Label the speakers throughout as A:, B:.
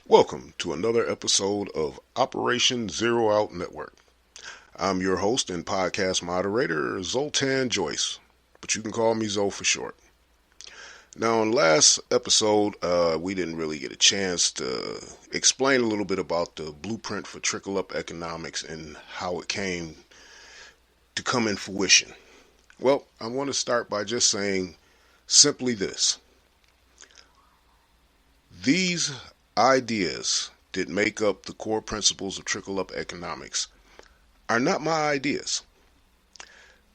A: Welcome to another episode of Operation Zero Out Network. I'm your host and podcast moderator, Zoltan Joyce, but you can call me Zo for short. Now, in last episode, we didn't really get a chance to explain a little bit about the blueprint for trickle-up economics and how it came to come in fruition. Well, I want to start by just saying simply this. These ideas that make up the core principles of trickle-up economics are not my ideas.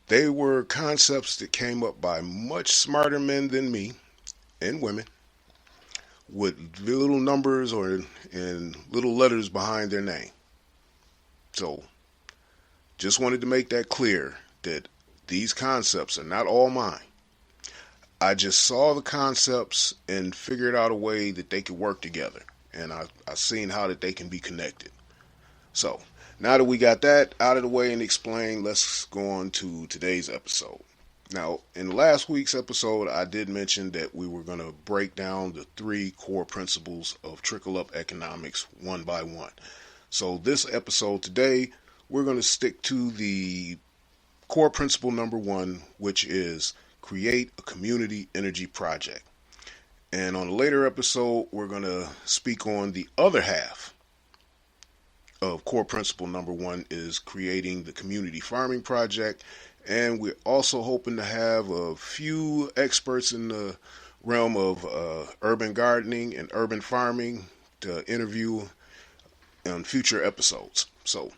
A: They were concepts that came up by much smarter men than me and women with little numbers and little letters behind their name. So, just wanted to make that clear that these concepts are not all mine. I just saw the concepts and figured out a way that they could work together. And I seen how that they can be connected. So, now that we got that out of the way and explained, let's go on to today's episode. Now, in last week's episode, I did mention that we were going to break down the three core principles of trickle-up economics one by one. So this episode today, we're going to stick to the core principle number one, which is create a community energy project. And on a later episode, we're going to speak on the other half of core principle number one is creating the community farming project. And we're also hoping to have a few experts in the realm of urban gardening and urban farming to interview on future episodes. So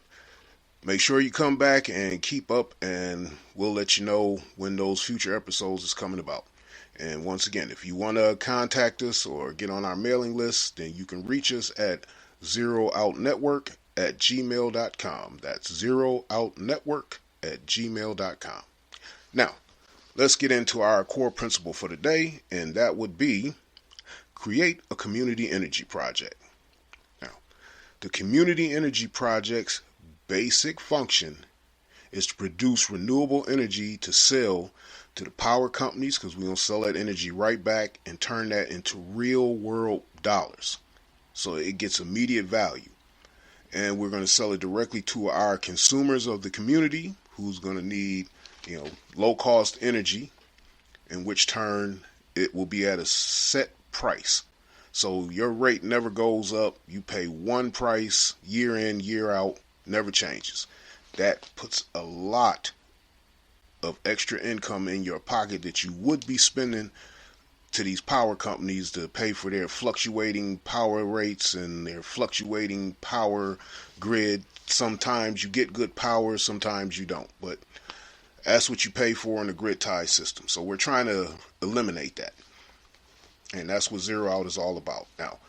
A: make sure you come back and keep up, and we'll let you know when those future episodes is coming about. And once again, if you want to contact us or get on our mailing list, then you can reach us at zerooutnetwork@gmail.com. That's zerooutnetwork@gmail.com. Now, let's get into our core principle for today, and that would be create a community energy project. Now, the community energy project's basic function is to produce renewable energy to sell to the power companies, because we're going to sell that energy right back and turn that into real world dollars. So it gets immediate value. And we're going to sell it directly to our consumers of the community, who's going to need, low cost energy, in which turn it will be at a set price. So your rate never goes up. You pay one price year in, year out, never changes. That puts a lot of extra income in your pocket that you would be spending to these power companies to pay for their fluctuating power rates and their fluctuating power grid. Sometimes you get good power, sometimes you don't, but that's what you pay for in the grid tie system. So we're trying to eliminate that, and that's what Zero Out is all about. Now,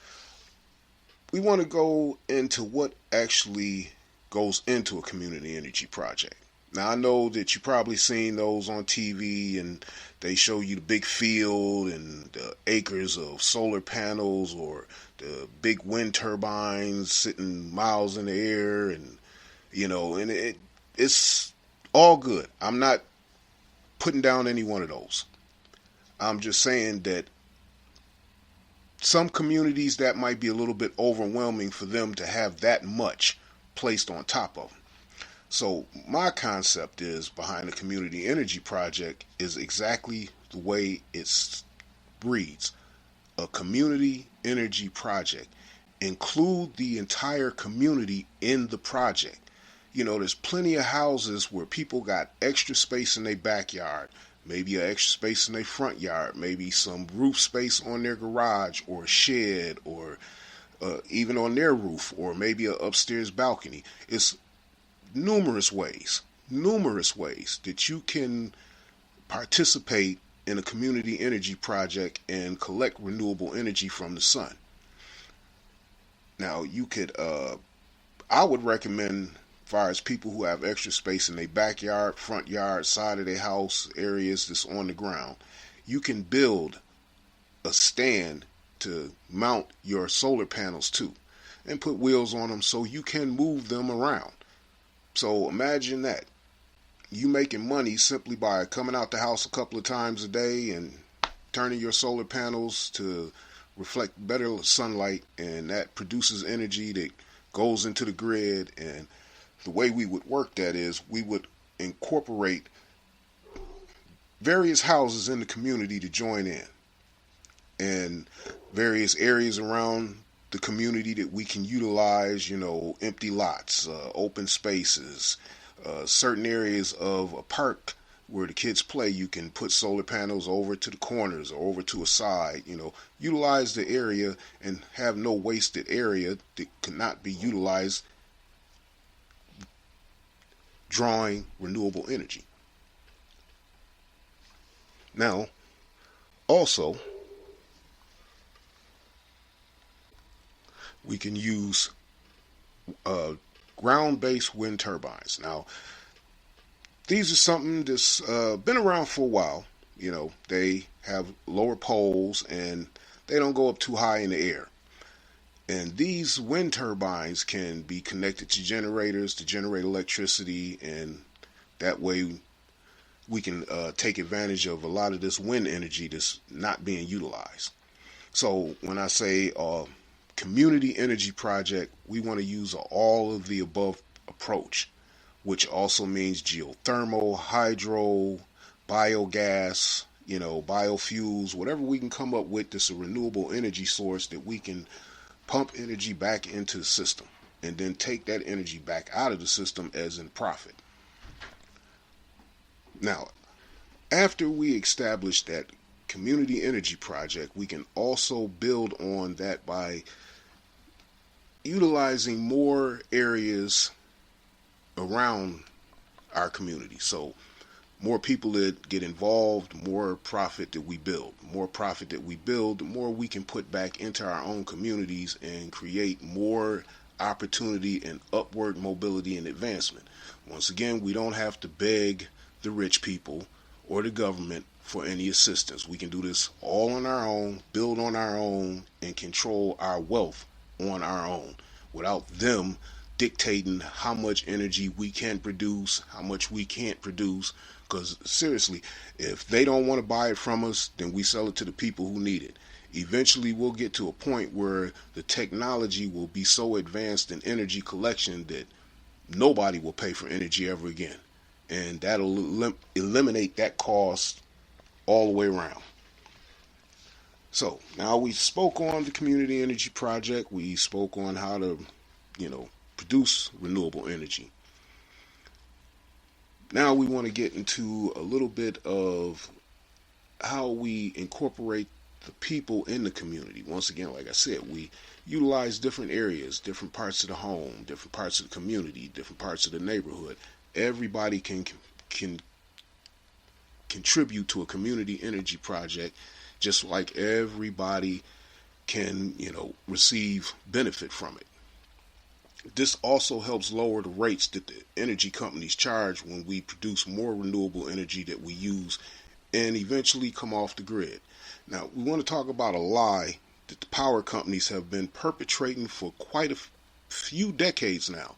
A: we want to go into what actually goes into a community energy project. Now, I know that you've probably seen those on TV, and they show you the big field and the acres of solar panels or the big wind turbines sitting miles in the air, and it's all good. I'm not putting down any one of those. I'm just saying that some communities, that might be a little bit overwhelming for them to have that much placed on top of them. So my concept is behind the community energy project is exactly the way it reads. A community energy project. Include the entire community in the project. There's plenty of houses where people got extra space in their backyard, maybe an extra space in their front yard, maybe some roof space on their garage or shed, or even on their roof, or maybe an upstairs balcony. It's numerous ways that you can participate in a community energy project and collect renewable energy from the sun. Now, you could, I would recommend, as far as people who have extra space in their backyard, front yard, side of their house, areas that's on the ground, you can build a stand to mount your solar panels to, and put wheels on them so you can move them around. So imagine that. You making money simply by coming out the house a couple of times a day and turning your solar panels to reflect better sunlight, and that produces energy that goes into the grid. And the way we would work that is we would incorporate various houses in the community to join in, and various areas around the community that we can utilize, empty lots, open spaces, certain areas of a park where the kids play. You can put solar panels over to the corners or over to a side, utilize the area and have no wasted area that cannot be utilized, drawing renewable energy. Now, also, we can use ground-based wind turbines. Now, these are something that's been around for a while. They have lower poles and they don't go up too high in the air. And these wind turbines can be connected to generators to generate electricity, and that way we can take advantage of a lot of this wind energy that's not being utilized. So when I say community energy project, we want to use all of the above approach, which also means geothermal, hydro, biogas, biofuels, whatever we can come up with that's a renewable energy source that we can pump energy back into the system and then take that energy back out of the system as in profit. Now, after we establish that community energy project, we can also build on that by utilizing more areas around our community. So more people that get involved, more profit that we build. More profit that we build, the more we can put back into our own communities and create more opportunity and upward mobility and advancement. Once again, we don't have to beg the rich people or the government for any assistance. We can do this all on our own, build on our own, and control our wealth on our own without them dictating how much energy we can produce, how much we can't produce. Because seriously, if they don't want to buy it from us, then we sell it to the people who need it. Eventually we'll get to a point where the technology will be so advanced in energy collection that nobody will pay for energy ever again. And that'll eliminate that cost all the way around. So now we spoke on the community energy project. We spoke on how to, produce renewable energy. Now we want to get into a little bit of how we incorporate the people in the community. Once again, like I said, we utilize different areas, different parts of the home, different parts of the community, different parts of the neighborhood. Everybody can contribute to a community energy project, just like everybody can, receive benefit from it. This also helps lower the rates that the energy companies charge when we produce more renewable energy that we use and eventually come off the grid. Now, we want to talk about a lie that the power companies have been perpetrating for quite a few decades now.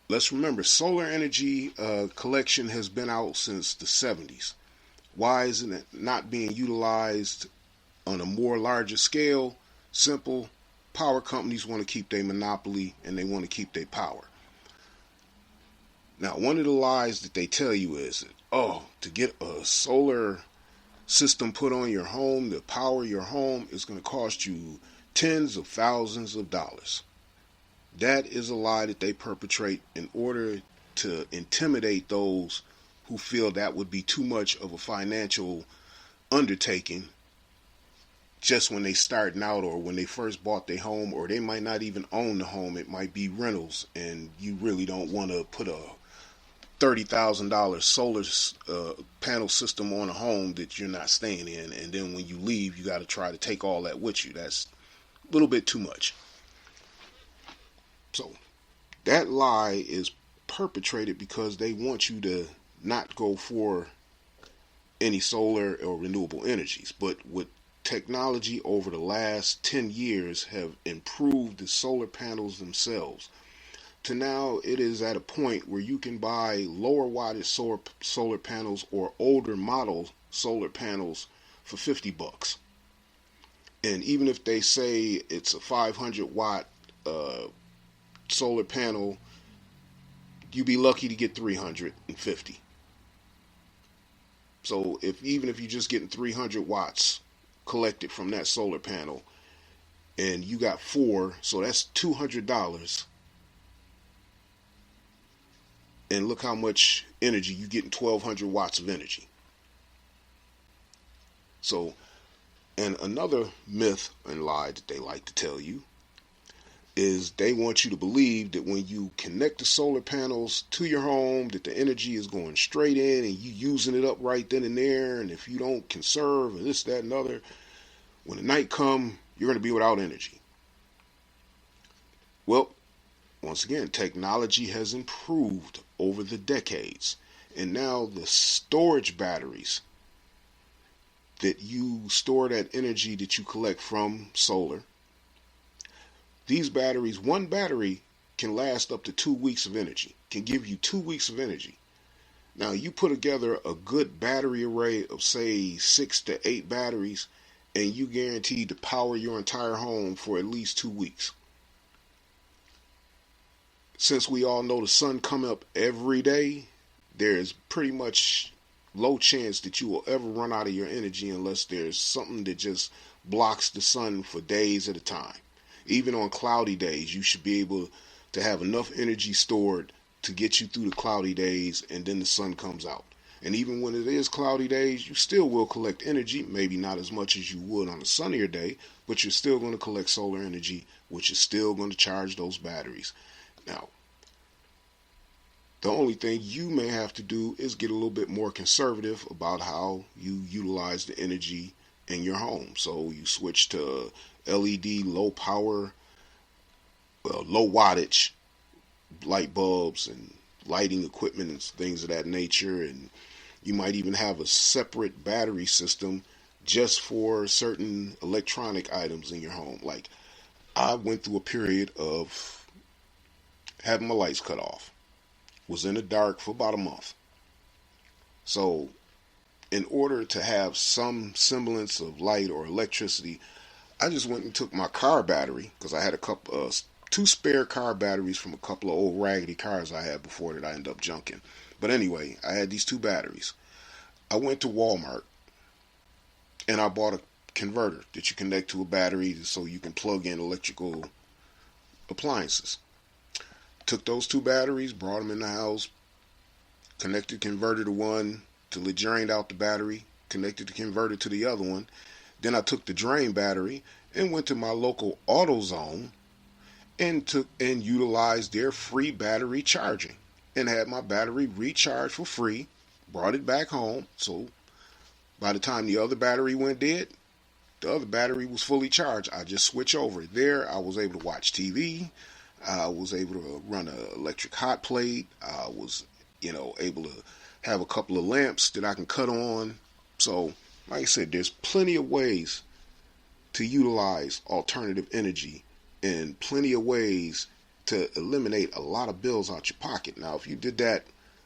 A: Let's remember, solar energy collection has been out since the 70s. Why isn't it not being utilized on a more larger scale? Simple. Power companies want to keep their monopoly and they want to keep their power. Now, one of the lies that they tell you is that, to get a solar system put on your home, to power your home, is going to cost you tens of thousands of dollars. That is a lie that they perpetrate in order to intimidate those who feel that would be too much of a financial undertaking just when they starting out or when they first bought their home, or they might not even own the home. It might be rentals and you really don't want to put a $30,000 solar panel system on a home that you're not staying in, and then when you leave you got to try to take all that with you. That's a little bit too much. So that lie is perpetrated because they want you to not go for any solar or renewable energies. But with technology over the last 10 years have improved the solar panels themselves to now it is at a point where you can buy lower wattage solar panels or older model solar panels for $50. And even if they say it's a 500 watt uh, solar panel, you'd be lucky to get 350. So even if you're just getting 300 watts collected from that solar panel, and you got four, so that's $200. And look how much energy you getting, 1,200 watts of energy. So, and another myth and lie that they like to tell you is they want you to believe that when you connect the solar panels to your home, that the energy is going straight in and you using it up right then and there. And if you don't conserve and this, that, and other, when the night come, you're going to be without energy. Well, once again, technology has improved over the decades. And now the storage batteries that you store that energy that you collect from solar, these batteries, one battery can last up to 2 weeks of energy, can give you 2 weeks of energy. Now, you put together a good battery array of, say, 6 to 8 batteries, and you guaranteed to power your entire home for at least 2 weeks. Since we all know the sun come up every day, there's pretty much low chance that you will ever run out of your energy unless there's something that just blocks the sun for days at a time. Even on cloudy days, you should be able to have enough energy stored to get you through the cloudy days, and then the sun comes out. And even when it is cloudy days, you still will collect energy, maybe not as much as you would on a sunnier day, but you're still going to collect solar energy, which is still going to charge those batteries. Now, the only thing you may have to do is get a little bit more conservative about how you utilize the energy in your home. So you switch to LED, low power, low wattage light bulbs and lighting equipment and things of that nature. And you might even have a separate battery system just for certain electronic items in your home. Like, I went through a period of having my lights cut off. Was in the dark for about a month. So in order to have some semblance of light or electricity, I just went and took my car battery, because I had two spare car batteries from a couple of old raggedy cars I had before that I ended up junking. But anyway, I had these two batteries. I went to Walmart and I bought a converter that you connect to a battery so you can plug in electrical appliances. Took those two batteries, brought them in the house, connected the converter to one till it drained out the battery, connected the converter to the other one. Then I took the drain battery and went to my local AutoZone and utilized their free battery charging and had my battery recharged for free, brought it back home. So by the time the other battery went dead, the other battery was fully charged. I just switched over. There I was able to watch TV. I was able to run an electric hot plate. I was, able to have a couple of lamps that I can cut on. So, like I said, there's plenty of ways to utilize alternative energy and plenty of ways to eliminate a lot of bills out your pocket. Now, if you did that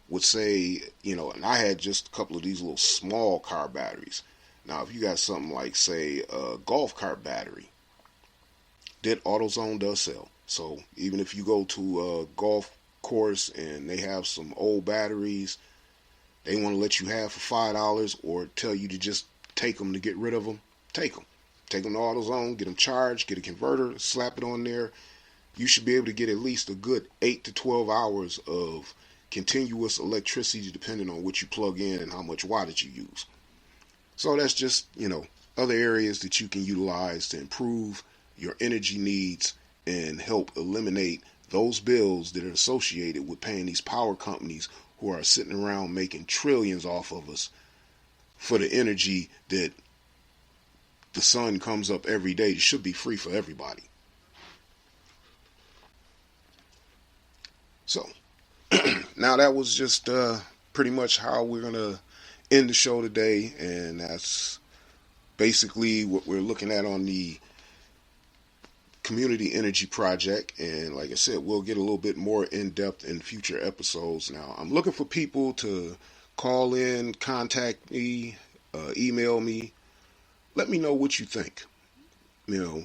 A: with, say, and I had just a couple of these little small car batteries. Now, if you got something like, say, a golf cart battery, that AutoZone does sell. So even if you go to a golf course and they have some old batteries, they want to let you have for $5 or tell you to just take them to get rid of them, take them. Take them to AutoZone, get them charged, get a converter, slap it on there. You should be able to get at least a good 8 to 12 hours of continuous electricity depending on what you plug in and how much wattage you use. So that's just, other areas that you can utilize to improve your energy needs and help eliminate those bills that are associated with paying these power companies who are sitting around making trillions off of us for the energy that the sun comes up every day. It should be free for everybody. So now that was just pretty much how we're going to end the show today, and that's basically what we're looking at on the Community Energy Project. And like I said, we'll get a little bit more in depth in future episodes. Now, I'm looking for people to call in, contact me, email me. Let me know what you think. you know,